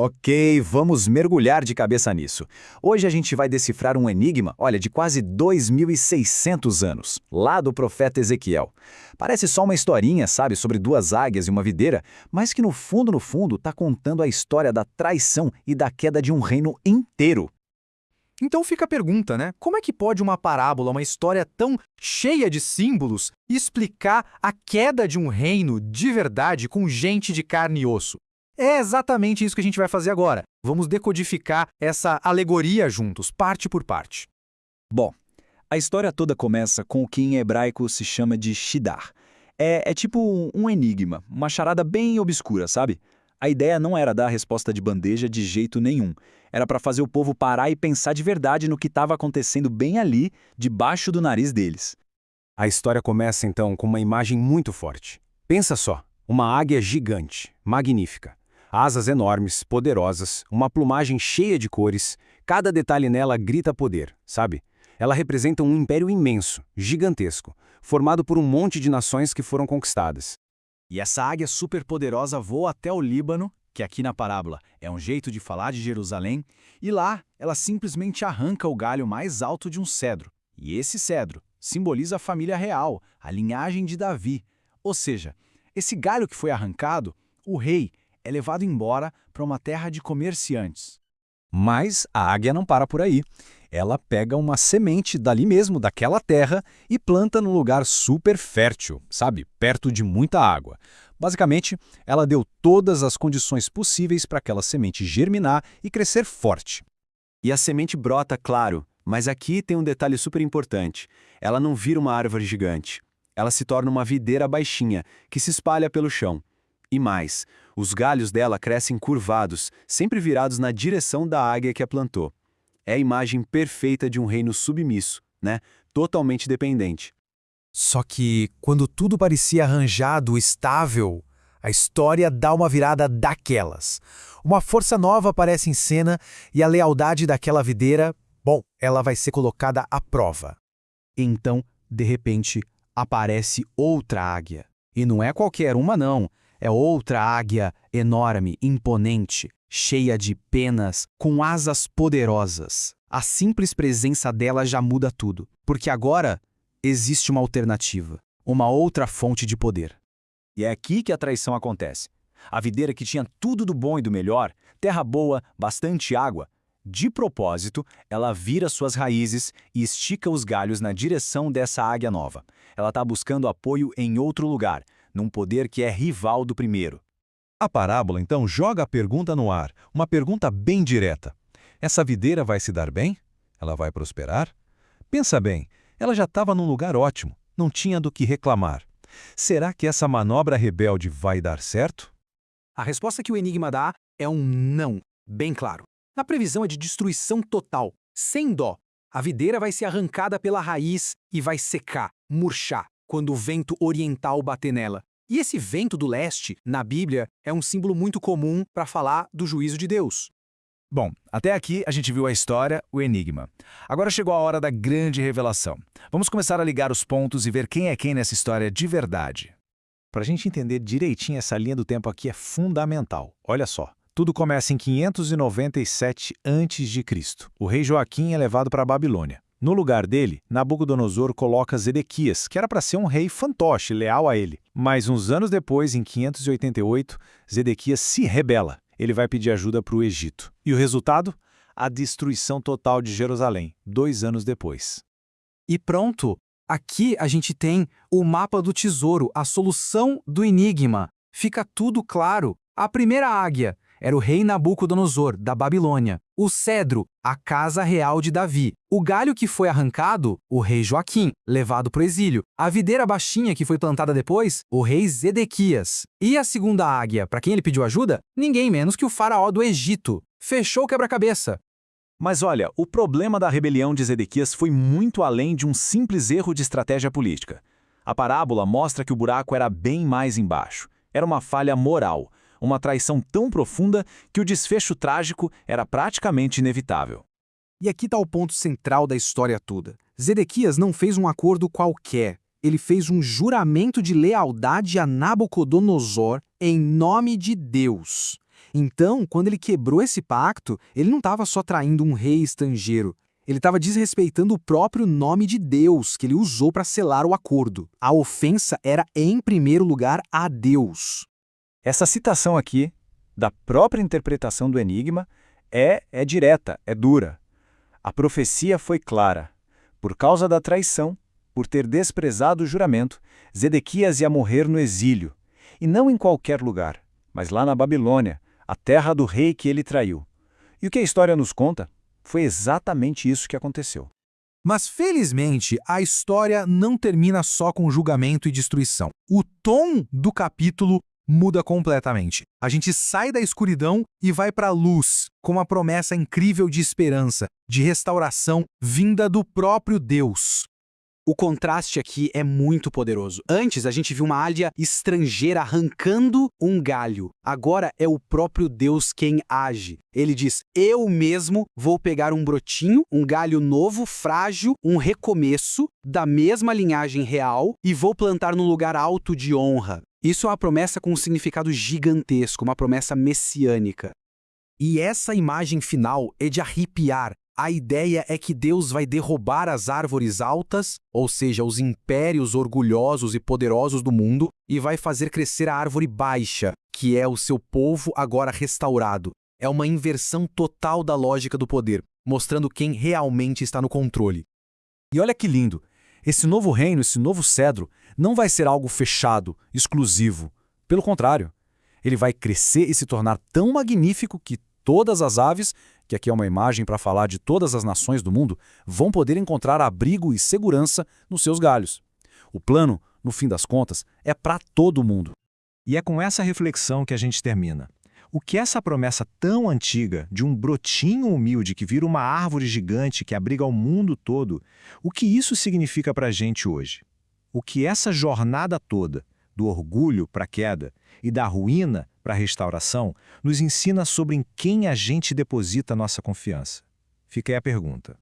Ok, vamos mergulhar de cabeça nisso. Hoje a gente vai decifrar um enigma, olha, de quase 2.600 anos, lá do profeta Ezequiel. Parece só uma historinha, sabe, sobre duas águias e uma videira, mas que no fundo, está contando a história da traição e da queda de um reino inteiro. Então fica a pergunta, né? Como é que pode uma parábola, uma história tão cheia de símbolos, explicar a queda de um reino de verdade com gente de carne e osso? É exatamente isso que a gente vai fazer agora. Vamos decodificar essa alegoria juntos, parte por parte. Bom, a história toda começa com o que em hebraico se chama de Shidar. É tipo um enigma, uma charada bem obscura, sabe? A ideia não era dar a resposta de bandeja de jeito nenhum. Era para fazer o povo parar e pensar de verdade no que estava acontecendo bem ali, debaixo do nariz deles. A história começa então com uma imagem muito forte. Pensa só, uma águia gigante, magnífica. Asas enormes, poderosas, uma plumagem cheia de cores, cada detalhe nela grita poder, sabe? Ela representa um império imenso, gigantesco, formado por um monte de nações que foram conquistadas. E essa águia superpoderosa voa até o Líbano, que aqui na parábola é um jeito de falar de Jerusalém, e lá ela simplesmente arranca o galho mais alto de um cedro. E esse cedro simboliza a família real, a linhagem de Davi. Ou seja, esse galho que foi arrancado, o rei é levado embora para uma terra de comerciantes. Mas a águia não para por aí. Ela pega uma semente dali mesmo, daquela terra, e planta num lugar super fértil, sabe? Perto de muita água. Basicamente, ela deu todas as condições possíveis para aquela semente germinar e crescer forte. E a semente brota, claro, mas aqui tem um detalhe super importante. Ela não vira uma árvore gigante. Ela se torna uma videira baixinha, que se espalha pelo chão. E mais, os galhos dela crescem curvados, sempre virados na direção da águia que a plantou. É a imagem perfeita de um reino submisso, né? Totalmente dependente. Só que, quando tudo parecia arranjado, estável, a história dá uma virada daquelas. Uma força nova aparece em cena e a lealdade daquela videira, bom, ela vai ser colocada à prova. Então, de repente, aparece outra águia. E não é qualquer uma, não. É outra águia enorme, imponente, cheia de penas, com asas poderosas. A simples presença dela já muda tudo, porque agora existe uma alternativa, uma outra fonte de poder. E é aqui que a traição acontece. A videira que tinha tudo do bom e do melhor, terra boa, bastante água, de propósito, ela vira suas raízes e estica os galhos na direção dessa águia nova. Ela está buscando apoio em outro lugar, num poder que é rival do primeiro. A parábola, então, joga a pergunta no ar, uma pergunta bem direta. Essa videira vai se dar bem? Ela vai prosperar? Pensa bem, ela já estava num lugar ótimo, não tinha do que reclamar. Será que essa manobra rebelde vai dar certo? A resposta que o enigma dá é um não, bem claro. A previsão é de destruição total, sem dó. A videira vai ser arrancada pela raiz e vai secar, murchar, quando o vento oriental bater nela. E esse vento do leste, na Bíblia, é um símbolo muito comum para falar do juízo de Deus. Bom, até aqui a gente viu a história, o enigma. Agora chegou a hora da grande revelação. Vamos começar a ligar os pontos e ver quem é quem nessa história de verdade. Para a gente entender direitinho essa linha do tempo aqui é fundamental. Olha só, tudo começa em 597 a.C. O rei Joaquim é levado para a Babilônia. No lugar dele, Nabucodonosor coloca Zedequias, que era para ser um rei fantoche, leal a ele. Mas uns anos depois, em 588, Zedequias se rebela. Ele vai pedir ajuda para o Egito. E o resultado? A destruição total de Jerusalém, 2 anos depois. E pronto! Aqui a gente tem o mapa do tesouro, a solução do enigma. Fica tudo claro. A primeira águia era o rei Nabucodonosor, da Babilônia. O cedro, a casa real de Davi. O galho que foi arrancado, o rei Joaquim, levado para o exílio. A videira baixinha que foi plantada depois, o rei Zedequias. E a segunda águia, para quem ele pediu ajuda? Ninguém menos que o faraó do Egito. Fechou o quebra-cabeça. Mas olha, o problema da rebelião de Zedequias foi muito além de um simples erro de estratégia política. A parábola mostra que o buraco era bem mais embaixo. Era uma falha moral, uma traição tão profunda que o desfecho trágico era praticamente inevitável. E aqui está o ponto central da história toda. Zedequias não fez um acordo qualquer. Ele fez um juramento de lealdade a Nabucodonosor em nome de Deus. Então, quando ele quebrou esse pacto, ele não estava só traindo um rei estrangeiro. Ele estava desrespeitando o próprio nome de Deus que ele usou para selar o acordo. A ofensa era, em primeiro lugar, a Deus. Essa citação aqui, da própria interpretação do enigma, é direta, é dura. A profecia foi clara. Por causa da traição, por ter desprezado o juramento, Zedequias ia morrer no exílio. E não em qualquer lugar, mas lá na Babilônia, a terra do rei que ele traiu. E o que a história nos conta? Foi exatamente isso que aconteceu. Mas, felizmente, a história não termina só com julgamento e destruição. O tom do capítulo muda completamente. A gente sai da escuridão e vai para a luz, com uma promessa incrível de esperança, de restauração vinda do próprio Deus. O contraste aqui é muito poderoso. Antes, a gente viu uma águia estrangeira arrancando um galho. Agora é o próprio Deus quem age. Ele diz, eu mesmo vou pegar um brotinho, um galho novo, frágil, um recomeço, da mesma linhagem real, e vou plantar num lugar alto de honra. Isso é uma promessa com um significado gigantesco, uma promessa messiânica. E essa imagem final é de arrepiar. A ideia é que Deus vai derrubar as árvores altas, ou seja, os impérios orgulhosos e poderosos do mundo, e vai fazer crescer a árvore baixa, que é o seu povo agora restaurado. É uma inversão total da lógica do poder, mostrando quem realmente está no controle. E olha que lindo! Esse novo reino, esse novo cedro, não vai ser algo fechado, exclusivo. Pelo contrário, ele vai crescer e se tornar tão magnífico que todas as aves, que aqui é uma imagem para falar de todas as nações do mundo, vão poder encontrar abrigo e segurança nos seus galhos. O plano, no fim das contas, é para todo mundo. E é com essa reflexão que a gente termina. O que essa promessa tão antiga de um brotinho humilde que vira uma árvore gigante que abriga o mundo todo, o que isso significa para a gente hoje? O que essa jornada toda, do orgulho para a queda e da ruína para a restauração, nos ensina sobre em quem a gente deposita a nossa confiança? Fica aí a pergunta.